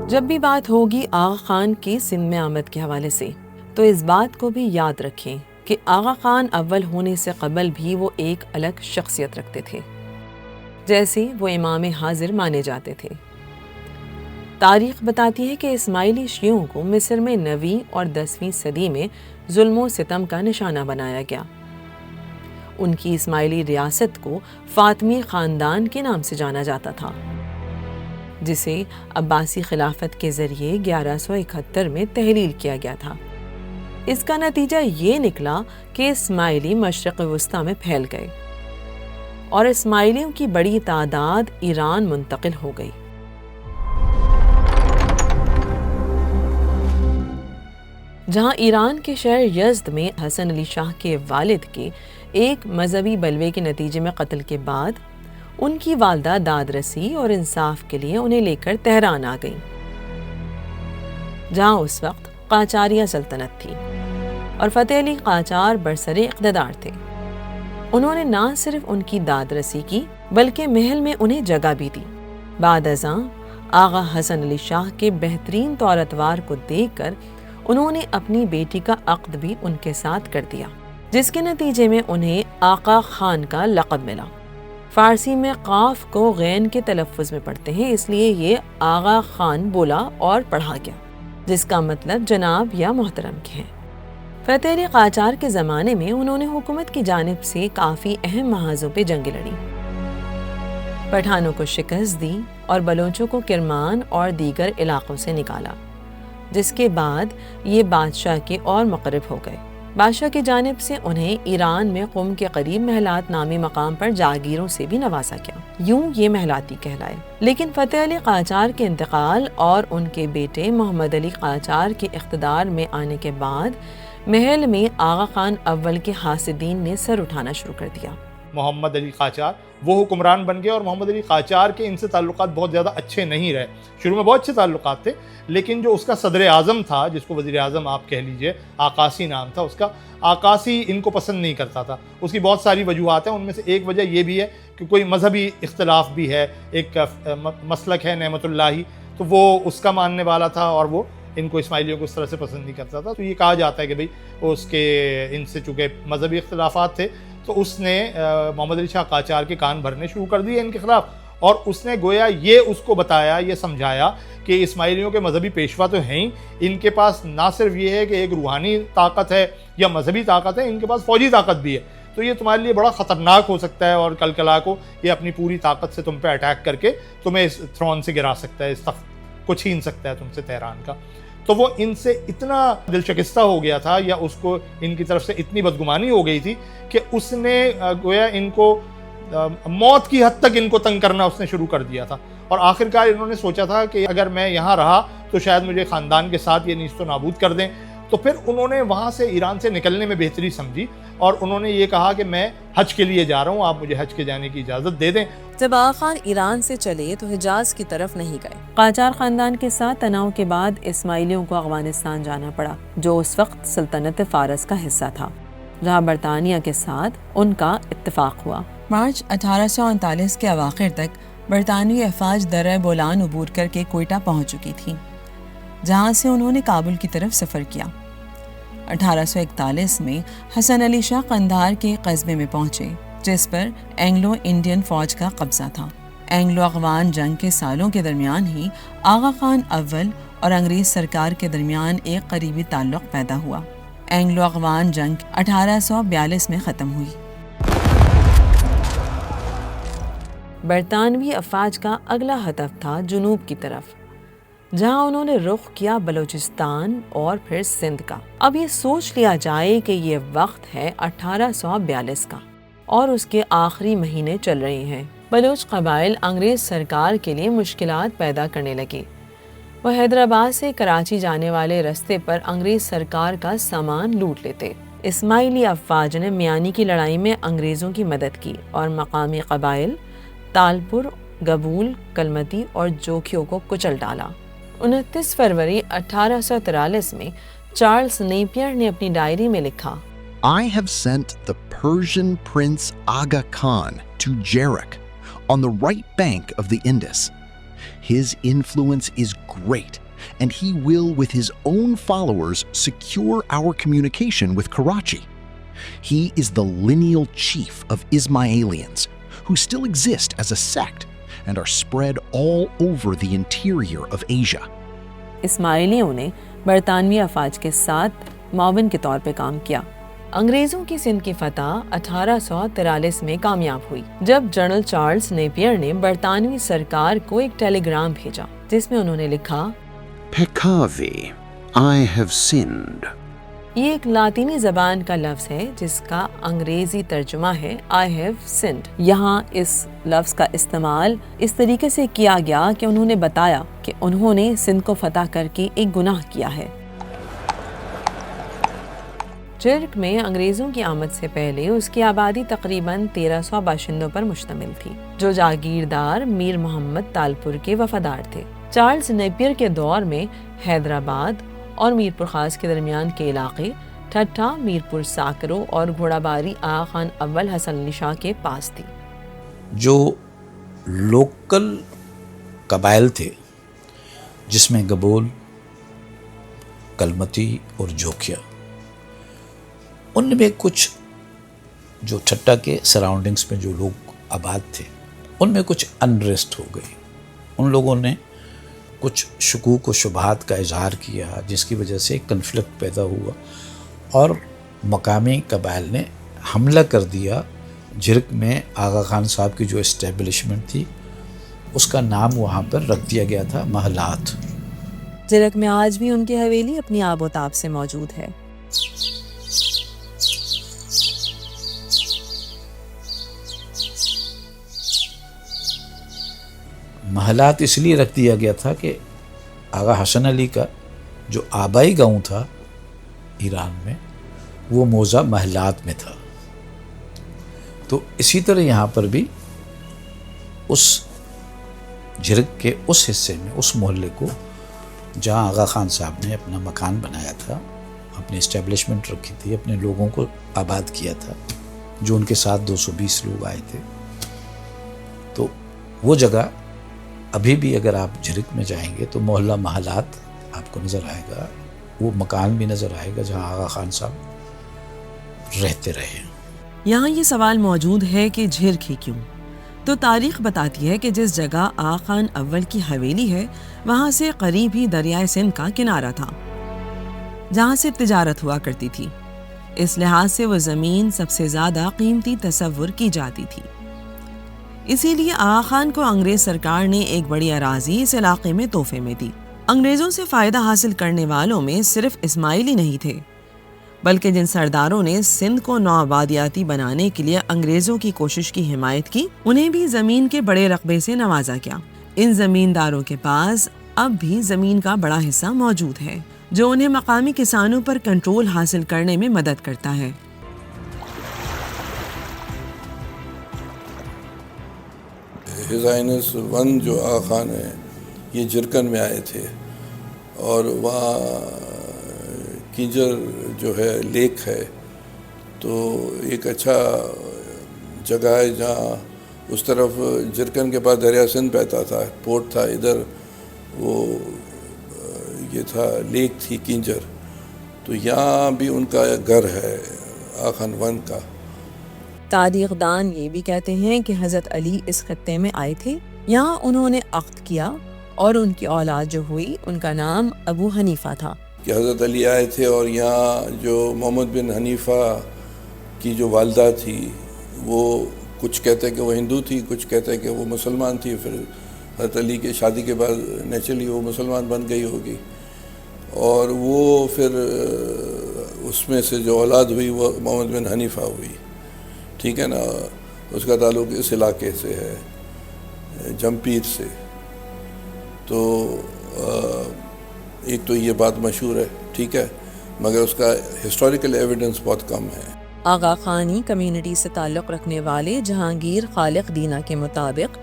جب بھی بات ہوگی آغا خان کی سندھ میں آمد کے حوالے سے تو اس بات کو بھی یاد رکھیں کہ آغا خان اول ہونے سے قبل بھی وہ ایک الگ شخصیت رکھتے تھے، جیسے وہ امام حاضر مانے جاتے تھے۔ تاریخ بتاتی ہے کہ اسماعیلی شیعوں کو مصر میں 9ویں اور 10ویں صدی میں ظلم و ستم کا نشانہ بنایا گیا۔ ان کی اسماعیلی ریاست کو فاطمی خاندان کے نام سے جانا جاتا تھا، جسے عباسی خلافت کے ذریعے 1171 میں تحلیل کیا گیا تھا۔ اس کا نتیجہ یہ نکلا کہ اسماعیلی مشرق وسطی میں پھیل گئے اور اسماعیلیوں کی بڑی تعداد ایران منتقل ہو گئی۔ جہاں ایران کے شہر یزد میں حسن علی شاہ کے والد کے ایک مذہبی بلوے کے نتیجے میں قتل کے بعد ان کی والدہ داد رسی اور انصاف کے لیے انہیں لے کر تہران آ گئیں، جہاں اس وقت قاجاریہ سلطنت تھی اور فتح علی قاجار برسر اقتدار تھے۔ انہوں نے نہ صرف ان کی داد رسی کی بلکہ محل میں انہیں جگہ بھی دی۔ بعد ازاں آغا حسن علی شاہ کے بہترین طور اتوار کو دیکھ کر انہوں نے اپنی بیٹی کا عقد بھی ان کے ساتھ کر دیا، جس کے نتیجے میں انہیں آقا خان کا لقب ملا۔ فارسی میں قاف کو غین کے تلفظ میں پڑھتے ہیں، اس لیے یہ آغا خان بولا اور پڑھا گیا، جس کا مطلب جناب یا محترم کے ہیں۔ فتح علی قاجار کے زمانے میں انہوں نے حکومت کی جانب سے کافی اہم محاذوں پہ جنگیں لڑیں، پٹھانوں کو شکست دی اور بلوچوں کو کرمان اور دیگر علاقوں سے نکالا، جس کے بعد یہ بادشاہ کے اور مقرب ہو گئے۔ بادشاہ کی جانب سے انہیں ایران میں قم کے قریب محلات نامی مقام پر جاگیروں سے بھی نوازا گیا، یوں یہ محلاتی کہلائے۔ لیکن فتح علی قاجار کے انتقال اور ان کے بیٹے محمد علی قاجار کے اقتدار میں آنے کے بعد محل میں آغا خان اول کے حاسدین نے سر اٹھانا شروع کر دیا۔ محمد علی قاجار وہ حکمران بن گئے اور محمد علی قاجار کے ان سے تعلقات بہت زیادہ اچھے نہیں رہے۔ شروع میں بہت اچھے تعلقات تھے، لیکن جو اس کا صدر اعظم تھا، جس کو وزیر اعظم آپ کہہ لیجئے، آقاسی نام تھا اس کا، آقاسی ان کو پسند نہیں کرتا تھا۔ اس کی بہت ساری وجوہات ہیں، ان میں سے ایک وجہ یہ بھی ہے کہ کوئی مذہبی اختلاف بھی ہے۔ ایک مسلک ہے نعمت اللہ، تو وہ اس کا ماننے والا تھا اور وہ ان کو اسماعیلیوں کو اس طرح سے پسند نہیں کرتا تھا۔ تو یہ کہا جاتا ہے کہ بھئی اس کے ان سے چونکہ مذہبی اختلافات تھے تو اس نے محمد علی شاہ قاجار کے کان بھرنے شروع کر دیے ان کے خلاف، اور اس نے گویا یہ اس کو بتایا، یہ سمجھایا کہ اسماعیلیوں کے مذہبی پیشوا تو ہیں ہی، ان کے پاس نہ صرف یہ ہے کہ ایک روحانی طاقت ہے یا مذہبی طاقت ہے، ان کے پاس فوجی طاقت بھی ہے، تو یہ تمہارے لیے بڑا خطرناک ہو سکتا ہے، اور کل کلا کو یہ اپنی پوری طاقت سے تم پہ اٹیک کر کے تمہیں اس تھرون سے گرا سکتا ہے، اس تخت کو چھین سکتا ہے تم سے تہران کا۔ تو وہ ان سے اتنا دل شکستہ ہو گیا تھا، یا اس کو ان کی طرف سے اتنی بدگمانی ہو گئی تھی کہ اس نے گویا ان کو موت کی حد تک ان کو تنگ کرنا اس نے شروع کر دیا تھا، اور آخرکار انہوں نے سوچا تھا کہ اگر میں یہاں رہا تو شاید مجھے خاندان کے ساتھ یہ نیست و نابود کر دیں۔ تو پھر انہوں نے وہاں سے ایران سے نکلنے میں بہتری سمجھی اور انہوں نے یہ کہا کہ میں حج کے لیے جا رہا ہوں، آپ مجھے حج کے جانے کی اجازت دے دیں۔ جب آغا خان ایران سے چلے تو حجاز کی طرف نہیں گئے۔ قاجار خاندان کے ساتھ تناؤ کے بعد اسماعیلیوں کو افغانستان جانا پڑا، جو اس وقت سلطنت فارس کا حصہ تھا، جہاں برطانیہ کے ساتھ ان کا اتفاق ہوا۔ مارچ 1839 کے اواخر تک برطانوی افواج درہ بولان عبور کر کے کوئٹہ پہنچ چکی تھی، جہاں سے انہوں نے کابل کی طرف سفر کیا۔ 1841 میں حسن علی شاہ قندھار کے قصبے میں پہنچے، جس پر اینگلو انڈین فوج کا قبضہ تھا۔ اینگلو افغان جنگ کے سالوں کے درمیان ہی آغا خان اول اور انگریز سرکار کے درمیان ایک قریبی تعلق پیدا ہوا۔ اینگلو افغان جنگ 1842 میں ختم ہوئی۔ برطانوی افواج کا اگلا ہدف تھا جنوب کی طرف، جہاں انہوں نے رخ کیا بلوچستان اور پھر سندھ کا۔ اب یہ سوچ لیا جائے کہ یہ وقت ہے 1842 کا اور اس کے آخری مہینے چل رہے ہیں۔ بلوچ قبائل انگریز سرکار کے لیے مشکلات پیدا کرنے لگے۔ وہ حیدرآباد سے کراچی جانے والے رستے پر انگریز سرکار کا سامان لوٹ لیتے۔ اسماعیلی افواج نے میانی کی لڑائی میں انگریزوں کی مدد کی اور مقامی قبائل تالپور، گبول، کلمتی اور جوکھیوں کو کچل ڈالا۔ 29 فروری 1843 میں چارلز نیپیئر نے اپنی ڈائری میں لکھا، I have sent the Persian prince Aga Khan to Jerak on the right bank of the Indus. His influence is great, and he will, with his own followers, secure our communication with Karachi. He is the lineal chief of Ismailians, who still exist as a sect and are spread all over the interior of Asia. اسماعیلیوں نے برطانوی افواج کے ساتھ معاون کے طور پہ کام کیا۔ انگریزوں کی سندھ کی فتح 1843 میں کامیاب ہوئی، جب جنرل چارلز نیپیئر نے برطانوی سرکار کو ایک ٹیلی گرام بھیجا جس میں انہوں نے لکھا، Peccavi, I have sinned. یہ ایک لاطینی زبان کا لفظ ہے جس کا انگریزی ترجمہ ہے I have sinned۔ یہاں اس لفظ کا استعمال اس طریقے سے کیا گیا کہ انہوں نے بتایا کہ انہوں نے سندھ کو فتح کر کے ایک گناہ کیا ہے۔ جرگ میں انگریزوں کی آمد سے پہلے اس کی آبادی تقریباً 1300 باشندوں پر مشتمل تھی، جو جاگیردار میر محمد تالپور کے وفادار تھے۔ چارلز نیپیئر کے دور میں حیدرآباد اور میرپور خاص کے درمیان کے علاقے ٹھٹھا، میرپور ساکرو اور گھوڑا باری آغا خان اول حسن علی شاہ کے پاس تھی۔ جو لوکل قبائل تھے جس میں گبول، کلمتی اور جوکیا، ان میں کچھ جو ٹھٹا کے سراؤنڈنگز میں جو لوگ آباد تھے ان میں کچھ انریسٹ ہو گئی۔ ان لوگوں نے کچھ شکوک و شبہات کا اظہار کیا جس کی وجہ سے کنفلکٹ پیدا ہوا اور مقامی قبائل نے حملہ کر دیا۔ جرگ میں آغا خان صاحب کی جو اسٹیبلشمنٹ تھی اس کا نام وہاں پر رکھ دیا گیا تھا محلات۔ جرگ میں آج بھی ان کی حویلی اپنی آب و تاب سے موجود ہے۔ محلات اس لیے رکھ دیا گیا تھا کہ آغا حسن علی کا جو آبائی گاؤں تھا ایران میں وہ موضع محلات میں تھا، تو اسی طرح یہاں پر بھی اس جرگ کے اس حصے میں، اس محلے کو جہاں آغا خان صاحب نے اپنا مکان بنایا تھا، اپنی اسٹیبلشمنٹ رکھی تھی، اپنے لوگوں کو آباد کیا تھا، جو ان کے ساتھ 220 لوگ آئے تھے، تو وہ جگہ ابھی بھی اگر آپ جرگ میں جائیں گے تو محلہ محلات آپ کو نظر آئے گا، وہ مکان بھی نظر آئے گا جہاں آغا خان صاحب رہتے رہے۔ یہاں یہ سوال موجود ہے کہ جھرگ ہی کیوں؟ تو تاریخ بتاتی ہے کہ جس جگہ آغا خان اول کی حویلی ہے وہاں سے قریب ہی دریائے سندھ کا کنارہ تھا جہاں سے تجارت ہوا کرتی تھی۔ اس لحاظ سے وہ زمین سب سے زیادہ قیمتی تصور کی جاتی تھی، اسی لیے آغا خان کو انگریز سرکار نے ایک بڑی اراضی اس علاقے میں تحفے میں دی۔ انگریزوں سے فائدہ حاصل کرنے والوں میں صرف اسماعیلی نہیں تھے، بلکہ جن سرداروں نے سندھ کو نوآبادیاتی بنانے کے لیے انگریزوں کی کوشش کی حمایت کی، انہیں بھی زمین کے بڑے رقبے سے نوازا گیا۔ ان زمینداروں کے پاس اب بھی زمین کا بڑا حصہ موجود ہے جو انہیں مقامی کسانوں پر کنٹرول حاصل کرنے میں مدد کرتا ہے۔ ہز ہائنس ون جو آغا خان ہیں یہ جرکن میں آئے تھے، اور وہاں کینجر جو ہے لیک ہے، تو ایک اچھا جگہ ہے جہاں اس طرف جرکن کے پاس دریا سندھ بہتا تھا، پورٹ تھا، ادھر وہ یہ تھا لیک تھی کینجر، تو یہاں بھی ان کا گھر ہے آغا خان ون کا۔ تاریخ دان یہ بھی کہتے ہیں کہ حضرت علی اس خطے میں آئے تھے، یہاں انہوں نے عقد کیا اور ان کی اولاد جو ہوئی ان کا نام ابو حنیفہ تھا۔ کہ حضرت علی آئے تھے اور یہاں جو محمد بن حنیفہ کی جو والدہ تھی وہ کچھ کہتے ہیں کہ وہ ہندو تھی، کچھ کہتے ہیں کہ وہ مسلمان تھی، پھر حضرت علی کے شادی کے بعد نیچرلی وہ مسلمان بن گئی ہوگی، اور وہ پھر اس میں سے جو اولاد ہوئی وہ محمد بن حنیفہ ہوئی، ٹھیک ہے نا۔ اس کا تعلق اس علاقے سے ہے، جمپیر سے۔ تو ایک تو یہ بات مشہور ہے، ٹھیک ہے، مگر اس کا ہسٹوریکل ایویڈنس بہت کم ہے۔ آغا خانی کمیونٹی سے تعلق رکھنے والے جہانگیر خالق دینا کے مطابق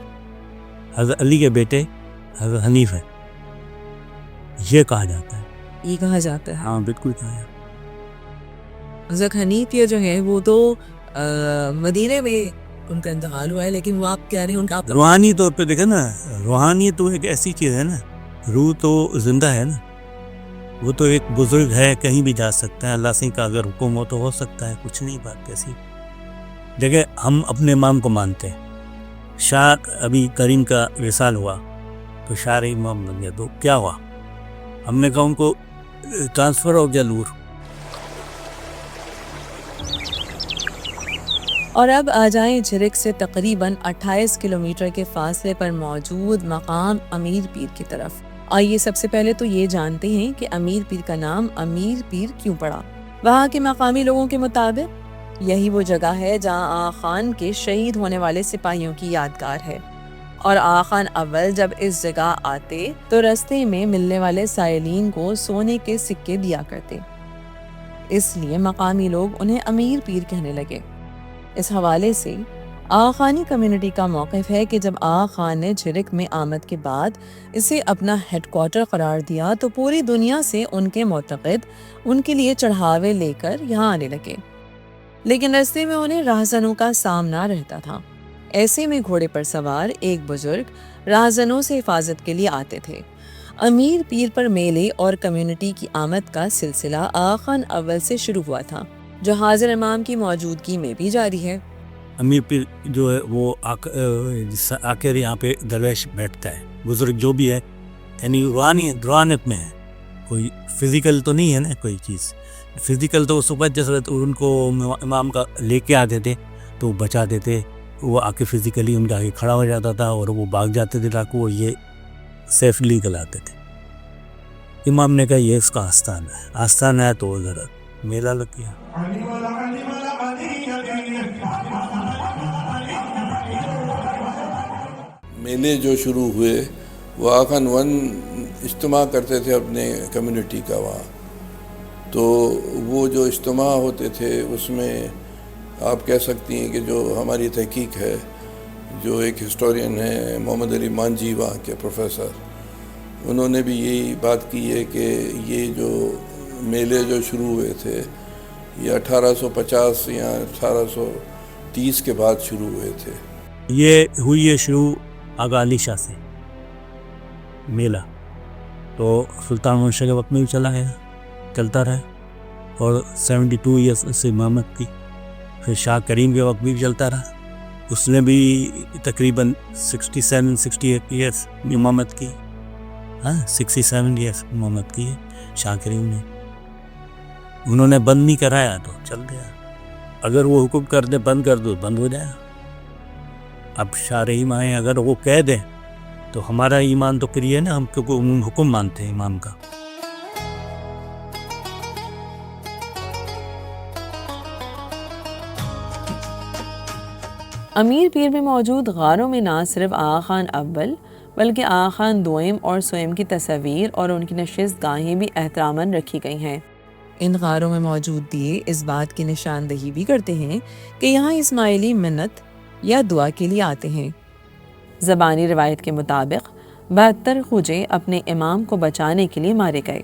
حضرت علی کے بیٹے حضرت حنیف ہے، یہ کہا جاتا ہے۔ یہ کہا جاتا ہے؟ ہاں بالکل کہا جاتا ہے۔ حضرت حنیف یہ جو ہے وہ تو مدینے میں ان کا انتقال ہوا ہے، لیکن وہ آپ کہہ رہے ہیں ان کا روحانی طور پہ دیکھیں نا، روحانیت تو ایک ایسی چیز ہے نا، روح تو زندہ ہے نا، وہ تو ایک بزرگ ہے، کہیں بھی جا سکتا ہے، اللہ سے کا اگر حکم ہو تو ہو سکتا ہے، کچھ نہیں بات ایسی جگہ ہم اپنے امام کو مانتے ہیں۔ شاہ ابھی کریم کا وصال ہوا تو شاہ امام بن گیا، تو کیا ہوا؟ ہم نے کہا ان کو ٹرانسفر ہو گیا نور۔ اور اب آ جائیں جھرک سے تقریباً 28 کلومیٹر کے فاصلے پر موجود مقام امیر پیر کی طرف۔ آئیے سب سے پہلے تو یہ جانتے ہیں کہ امیر پیر کا نام امیر پیر کیوں پڑا۔ وہاں کے مقامی لوگوں کے مطابق یہی وہ جگہ ہے جہاں آغا خان کے شہید ہونے والے سپاہیوں کی یادگار ہے، اور آغا خان اول جب اس جگہ آتے تو رستے میں ملنے والے سائلین کو سونے کے سکے دیا کرتے، اس لیے مقامی لوگ انہیں امیر پیر کہنے لگے۔ اس حوالے سے آغا خانی کمیونٹی کا موقف ہے کہ جب آغا خان نے جھرک میں آمد کے بعد اسے اپنا ہیڈ کوارٹر قرار دیا تو پوری دنیا سے ان کے معتقد ان کے لیے چڑھاوے لے کر یہاں آنے لگے، لیکن رستے میں انہیں راہزنوں کا سامنا رہتا تھا۔ ایسے میں گھوڑے پر سوار ایک بزرگ راہزنوں سے حفاظت کے لیے آتے تھے۔ امیر پیر پر میلے اور کمیونٹی کی آمد کا سلسلہ آغا خان اول سے شروع ہوا تھا، جو حاضر امام کی موجودگی میں بھی جاری ہے۔ امیر پیر جو ہے وہ آ کر یہاں پہ درویش بیٹھتا ہے، بزرگ جو بھی ہے، یعنی روحانیت میں ہے، کوئی فزیکل تو نہیں ہے نا، کوئی چیز فزیکل تو اس وقت جیسے ان کو امام کا لے کے آتے تھے تو بچا دیتے، وہ آ کے فزیکلی ان کے آگے کھڑا ہو جاتا تھا اور وہ بھاگ جاتے تھے ڈاکو، وہ یہ سیفلی کلاتے تھے۔ امام نے کہا یہ اس کا آستان ہے، آستان ہے تو ذرا میلہ لگ گیا۔ میلے جو شروع ہوئے وہ آغا خان ون اجتماع کرتے تھے اپنے کمیونٹی کا وہاں، تو وہ جو اجتماع ہوتے تھے اس میں آپ کہہ سکتی ہیں کہ جو ہماری تحقیق ہے، جو ایک ہسٹورین ہے محمد علی مانجی وہاں کے پروفیسر، انہوں نے بھی یہی بات کی ہے کہ یہ جو میلے جو شروع ہوئے تھے یہ 1850 یا 1830 کے بعد شروع ہوئے تھے۔ یہ ہوئی ہے شروع آغا علی شاہ سے میلہ، تو سلطان محمد شاہ کے وقت میں بھی چلتا رہا اور 72 ایئرس سے امامت کی، پھر شاہ کریم کے وقت بھی چلتا رہا، اس نے بھی تقریباً 67-68 ایئرس امامت کی، 67 ایئرس امامت کی ہے شاہ کریم نے۔ انہوں نے بند نہیں کرایا تو چل گیا، اگر وہ حکم کر دے بند کر دو بند ہو جائے۔ اب شاہ رحیم آئے، اگر وہ کہہ دیں تو ہمارا ایمان تو کریے نا، ہم کیونکہ حکم مانتے ہیں امام کا۔ امیر پیر میں موجود غاروں میں نہ صرف آغا خان اول بلکہ آغا خان دوئم اور سوئم کی تصاویر اور ان کی نشست گاہیں بھی احتراماً رکھی گئی ہیں۔ ان غاروں میں موجود دیے اس بات کی نشاندہی بھی کرتے ہیں کہ یہاں اسماعیلی منت یا دعا کے لیے آتے ہیں۔ زبانی روایت کے مطابق 72 خوجے اپنے امام کو بچانے کے لیے مارے گئے،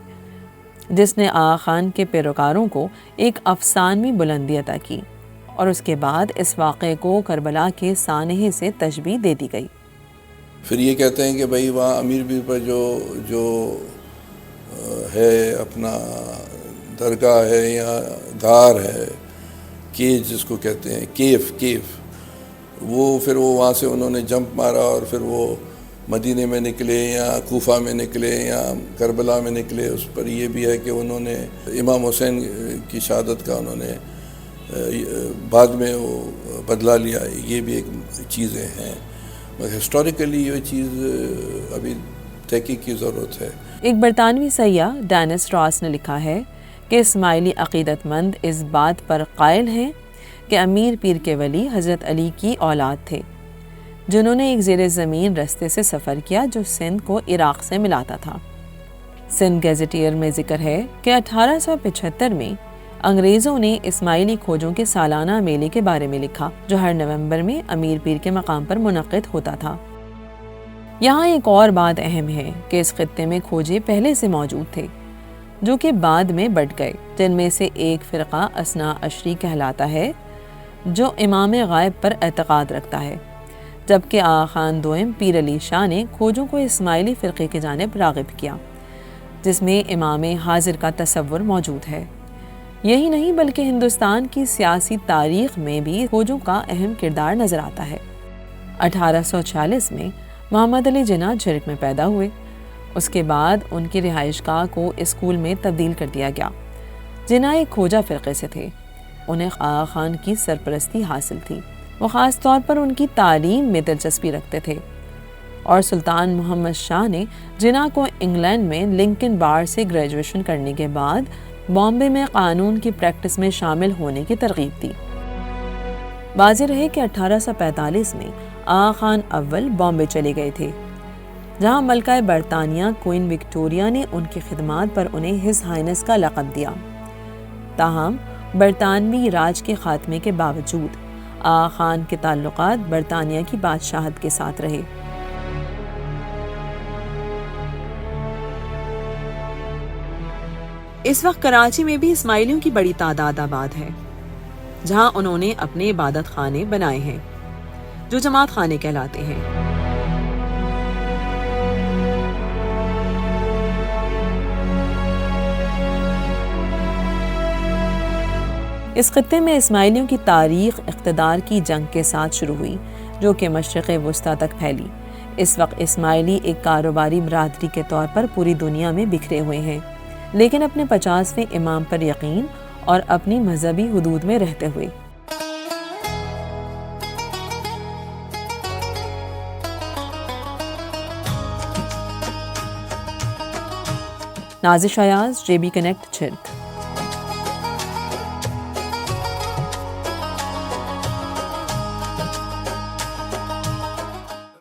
جس نے آغا خان کے پیروکاروں کو ایک افسانوی بلندی عطا کی، اور اس کے بعد اس واقعے کو کربلا کے سانحے سے تشبیہ دے دی گئی۔ پھر یہ کہتے ہیں کہ بھائی وہاں امیر پیر پر جو ہے اپنا درگاہ ہے یا غار ہے، کیج جس کو کہتے ہیں، کیف، وہ پھر وہاں سے انہوں نے جمپ مارا اور پھر وہ مدینے میں نکلے یا کوفہ میں نکلے یا کربلا میں نکلے۔ اس پر یہ بھی ہے کہ انہوں نے امام حسین کی شہادت کا انہوں نے بعد میں وہ بدلا لیا، یہ بھی ایک چیزیں ہیں، مگر ہسٹوریکلی یہ چیز ابھی تحقیق کی ضرورت ہے۔ ایک برطانوی سیاح ڈینس راس نے لکھا ہے کہ اسماعیلی عقیدت مند اس بات پر قائل ہیں کہ امیر پیر کے ولی حضرت علی کی اولاد تھے، جنہوں نے ایک زیر زمین رستے سے سفر کیا جو سندھ کو عراق سے ملاتا تھا۔ سندھ گیزیٹیئر میں ذکر ہے کہ 1875 میں انگریزوں نے اسماعیلی کھوجوں کے سالانہ میلے کے بارے میں لکھا، جو ہر نومبر میں امیر پیر کے مقام پر منعقد ہوتا تھا۔ یہاں ایک اور بات اہم ہے کہ اس خطے میں کھوجے پہلے سے موجود تھے، جو کہ بعد میں بٹ گئے، جن میں سے ایک فرقہ اثنا عشری کہلاتا ہے، جو امام غائب پر اعتقاد رکھتا ہے، جبکہ آغا خان دوئم پیر علی شاہ نے کھوجوں کو اسماعیلی فرقے کی جانب راغب کیا، جس میں امام حاضر کا تصور موجود ہے۔ یہی نہیں بلکہ ہندوستان کی سیاسی تاریخ میں بھی کھوجوں کا اہم کردار نظر آتا ہے۔ 1846 میں محمد علی جناح جھرک میں پیدا ہوئے۔ اس کے بعد ان کی رہائش گاہ کو اسکول میں تبدیل کر دیا گیا۔ جناح ایک کھوجا فرقے سے تھے، انہیں آغا خان کی سرپرستی حاصل تھی۔ وہ خاص طور پر ان کی تعلیم میں دلچسپی رکھتے تھے، اور سلطان محمد شاہ نے جناح کو انگلینڈ میں لنکن بار سے گریجویشن کرنے کے بعد بامبے میں قانون کی پریکٹس میں شامل ہونے کی ترغیب دی۔ واضح رہے کہ 1845 میں آغا خان اول بامبے چلے گئے تھے، جہاں ملکہ برطانیہ کوئین وکٹوریہ نے ان کی خدمات پر انہیں ہز ہائنس کا لقب دیا۔ تاہم برطانوی راج کے خاتمے کے باوجود آغا خان کے تعلقات برطانیہ کی بادشاہت کے ساتھ رہے۔ اس وقت کراچی میں بھی اسماعیلیوں کی بڑی تعداد آباد ہے، جہاں انہوں نے اپنے عبادت خانے بنائے ہیں جو جماعت خانے کہلاتے ہیں۔ اس خطے میں اسماعیلیوں کی تاریخ اقتدار کی جنگ کے ساتھ شروع ہوئی، جو کہ مشرق وسطیٰ تک پھیلی۔ اس وقت اسماعیلی ایک کاروباری برادری کے طور پر پوری دنیا میں بکھرے ہوئے ہیں، لیکن اپنے 50ویں امام پر یقین اور اپنی مذہبی حدود میں رہتے ہوئے۔ نازش ایاز، JB کنیکٹ، جھرک۔